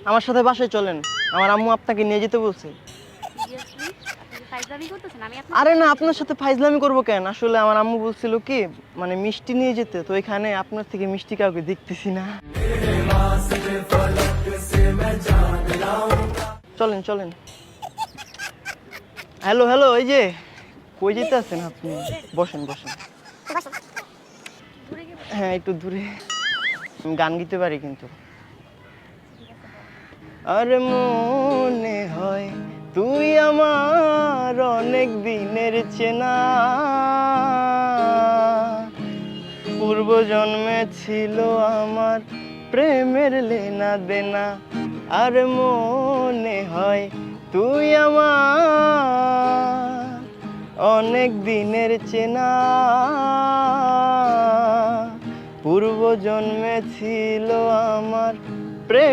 আমার সাথে বাসায় চলেন, আমার আম্মু আপনাকে নিয়ে যেতে বলছে। সিরিয়াসলি? আপনি কি ফাইজলামি করতেছেন? আমি আরে না, আপনার সাথে ফাইজলামি করবো কেন? আসলে আমার আম্মু বলছিল কি, মানে মিষ্টি নিয়ে যেতে, তো এখানে আপনার থেকে মিষ্টি কাউকে দেখতেছি না। চলেন চলেন। হ্যালো হ্যালো, এই যে কই যেতে আছেন আপনি? বসেন বসেন। দূরে গিয়ে হ্যাঁ, একটু দূরে। আমি গান গাইতে পারি কিন্তু। ঠিক আছে বলেন। আর মনে হয় তুই আমার অনেক দিনের চেনা, পূর্ব জন্মে ছিল আমার প্রেমের লেনা দেনা। আর মনে হয় তুই আমার অনেক দিনের চেনা, পূর্ব জন্মে ছিল আমার প্রেম।